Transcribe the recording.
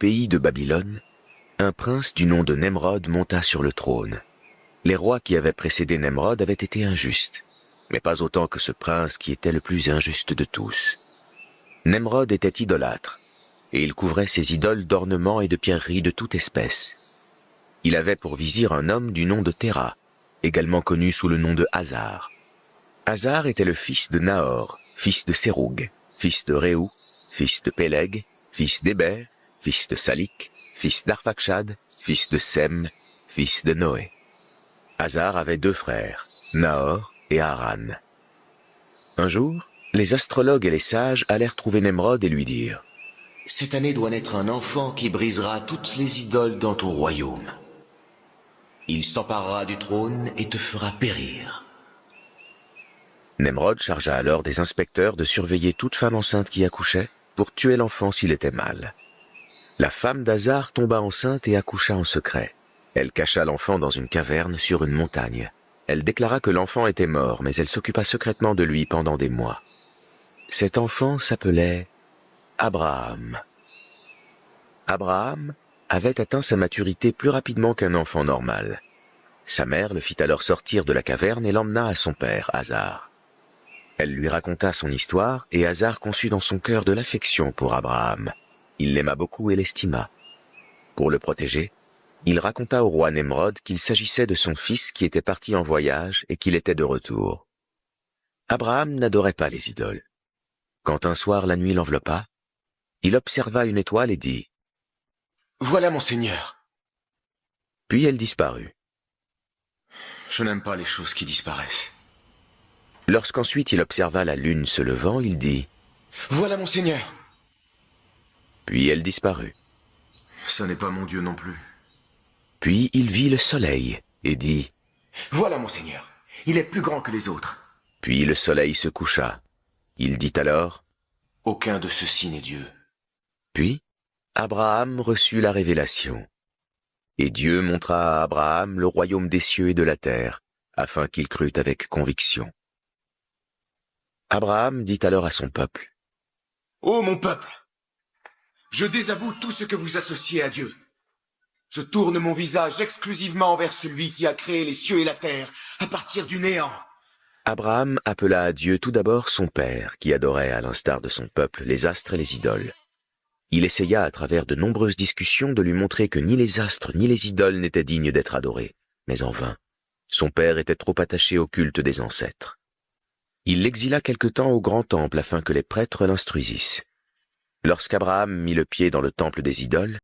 pays de Babylone, un prince du nom de Nemrod monta sur le trône. Les rois qui avaient précédé Nemrod avaient été injustes, mais pas autant que ce prince qui était le plus injuste de tous. Nemrod était idolâtre, et il couvrait ses idoles d'ornements et de pierreries de toute espèce. Il avait pour vizir un homme du nom de Téra, également connu sous le nom de Hasar. Hasar était le fils de Nahor, fils de Séroug, fils de Réou, fils de Péleg, fils d'Héber, fils de Salik, fils d'Arphaxad, fils de Sem, fils de Noé. Hasar avait deux frères, Nahor et Haran. Un jour, les astrologues et les sages allèrent trouver Nemrod et lui dirent « Cette année doit naître un enfant qui brisera toutes les idoles dans ton royaume. Il s'emparera du trône et te fera périr. » Nemrod chargea alors des inspecteurs de surveiller toute femme enceinte qui accouchait pour tuer l'enfant s'il était mâle. La femme d'Hasar tomba enceinte et accoucha en secret. Elle cacha l'enfant dans une caverne sur une montagne. Elle déclara que l'enfant était mort, mais elle s'occupa secrètement de lui pendant des mois. Cet enfant s'appelait Abraham. Abraham avait atteint sa maturité plus rapidement qu'un enfant normal. Sa mère le fit alors sortir de la caverne et l'emmena à son père, Hasar. Elle lui raconta son histoire et Hasar conçut dans son cœur de l'affection pour Abraham. Il l'aima beaucoup et l'estima. Pour le protéger, il raconta au roi Nemrod qu'il s'agissait de son fils qui était parti en voyage et qu'il était de retour. Abraham n'adorait pas les idoles. Quand un soir la nuit l'enveloppa, il observa une étoile et dit « Voilà mon Seigneur. » Puis elle disparut. Je n'aime pas les choses qui disparaissent. Lorsqu'ensuite il observa la lune se levant, il dit « Voilà mon Seigneur. » Puis elle disparut. Ce n'est pas mon Dieu non plus. Puis il vit le soleil et dit « Voilà mon Seigneur. Il est plus grand que les autres. » Puis le soleil se coucha. Il dit alors « Aucun de ceux-ci n'est Dieu. » Puis Abraham reçut la révélation. Et Dieu montra à Abraham le royaume des cieux et de la terre, afin qu'il crût avec conviction. Abraham dit alors à son peuple « Ô mon peuple, je désavoue tout ce que vous associez à Dieu. Je tourne mon visage exclusivement vers celui qui a créé les cieux et la terre à partir du néant. » Abraham appela à Dieu tout d'abord son père, qui adorait à l'instar de son peuple les astres et les idoles. Il essaya à travers de nombreuses discussions de lui montrer que ni les astres ni les idoles n'étaient dignes d'être adorés, mais en vain. Son père était trop attaché au culte des ancêtres. Il l'exila quelque temps au grand temple afin que les prêtres l'instruisissent. Lorsqu'Abraham mit le pied dans le temple des idoles,